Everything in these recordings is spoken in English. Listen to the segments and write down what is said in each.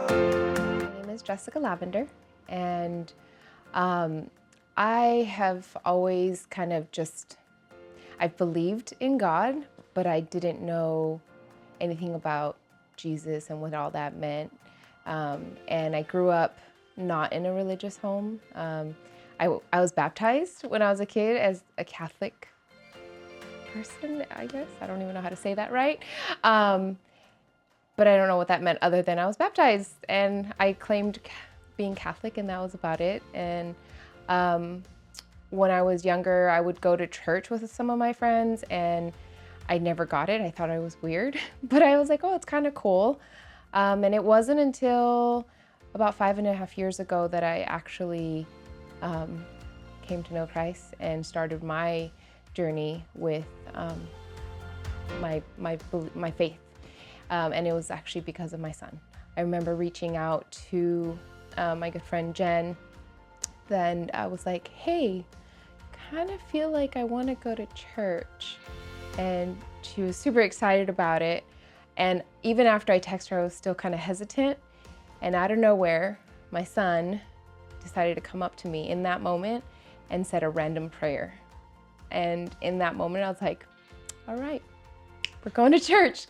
My name is Jessica Lavender, and I have always I've believed in God, but I didn't know anything about Jesus and what all that meant. And I grew up not in a religious home. I was baptized when I was a kid as a Catholic person, I guess. I don't even know how to say that right. But I don't know what that meant other than I was baptized, and I claimed being Catholic, and that was about it. And when I was younger, I would go to church with some of my friends, and I never got it. I thought I was weird, but I was like, oh, it's kind of cool. And it wasn't until about 5.5 years ago that I actually came to know Christ and started my journey with my faith. And it was actually because of my son. I remember reaching out to my good friend Jen. Then I was like, hey, kind of feel like I want to go to church. And she was super excited about it. And even after I texted her, I was still kind of hesitant. And out of nowhere, my son decided to come up to me in that moment and said a random prayer. And in that moment, I was like, all right, we're going to church.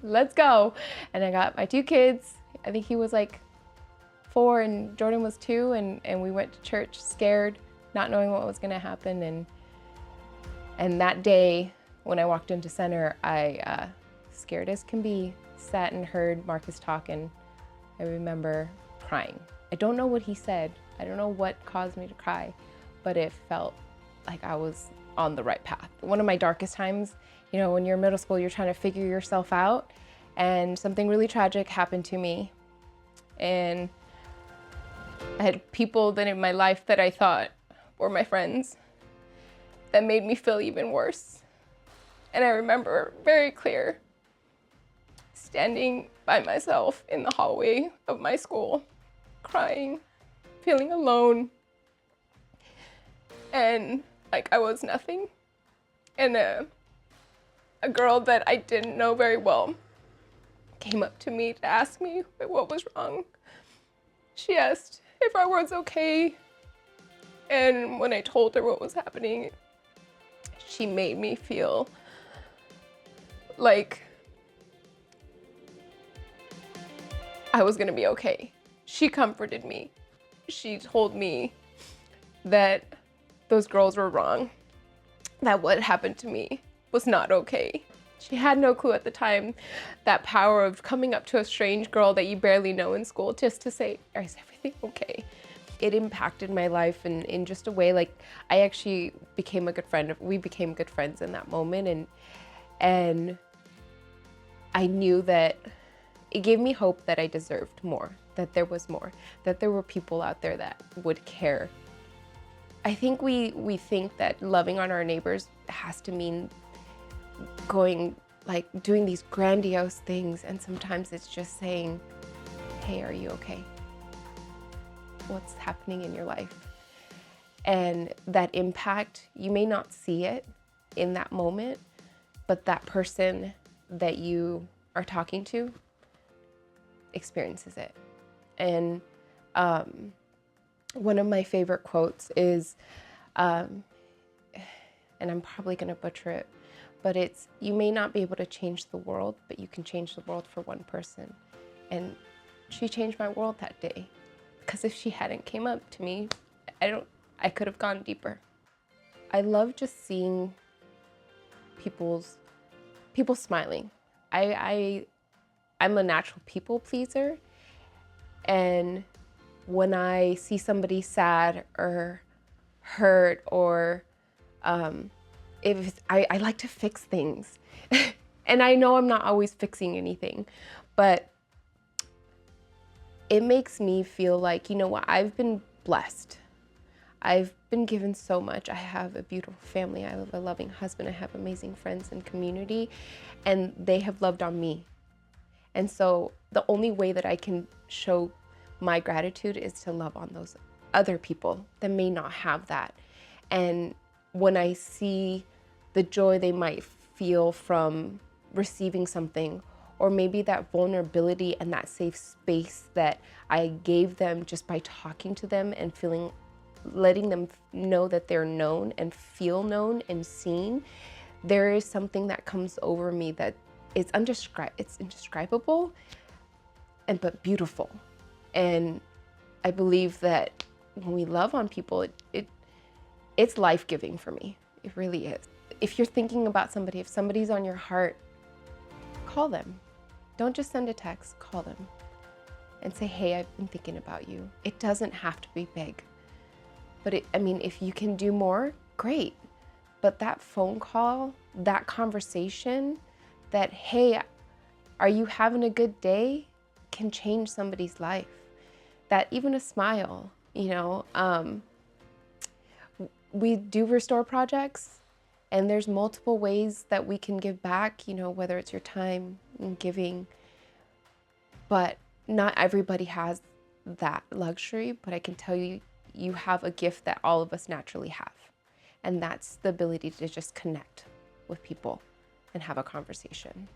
Let's go. And I got my two kids. I think he was like 4 and Jordan was 2. And we went to church scared, not knowing what was going to happen. And that day when I walked into center, I, scared as can be, sat and heard Marcus talk, and I remember crying. I don't know what he said. I don't know what caused me to cry, but it felt like I was on the right path. One of my darkest times, you know, when you're in middle school, you're trying to figure yourself out, and something really tragic happened to me. And I had people that in my life that I thought were my friends that made me feel even worse. And I remember very clear standing by myself in the hallway of my school, crying, feeling alone, and like I was nothing. And a girl that I didn't know very well came up to me to ask me what was wrong. She asked if I was okay, and when I told her what was happening, she made me feel like I was gonna be okay. She comforted me. She told me that those girls were wrong, that what happened to me was not okay. She had no clue at the time that power of coming up to a strange girl that you barely know in school just to say, is everything okay? It impacted my life in just a way, like I actually became a good friend. We became good friends in that moment, and I knew that it gave me hope that I deserved more, that there was more, that there were people out there that would care. I think we think that loving on our neighbors has to mean doing these grandiose things, and sometimes it's just saying, hey, are you okay? What's happening in your life? And that impact, you may not see it in that moment, but that person that you are talking to experiences it. And one of my favorite quotes is, and I'm probably gonna butcher it, but it's, you may not be able to change the world, but you can change the world for one person. And she changed my world that day, because if she hadn't came up to me, I could have gone deeper. I love just seeing people smiling. I'm a natural people pleaser, and when I see somebody sad or hurt, or I like to fix things. And I know I'm not always fixing anything, but it makes me feel like, you know what, I've been blessed. I've been given so much. I have a beautiful family. I have a loving husband. I have amazing friends and community, and they have loved on me. And so the only way that I can show my gratitude is to love on those other people that may not have that. And when I see the joy they might feel from receiving something, or maybe that vulnerability and that safe space that I gave them just by talking to them and letting them know that they're known and feel known and seen. There is something that comes over me that it's indescribable but beautiful. And I believe that when we love on people, it's life-giving for me. It really is. If you're thinking about somebody, if somebody's on your heart, call them. Don't just send a text, call them and say, hey, I've been thinking about you. It doesn't have to be big, but if you can do more, great. But that phone call, that conversation, that, hey, are you having a good day, can change somebody's life. That even a smile, we do restore projects, and there's multiple ways that we can give back, whether it's your time and giving, but not everybody has that luxury. But I can tell you, you have a gift that all of us naturally have, and that's the ability to just connect with people and have a conversation.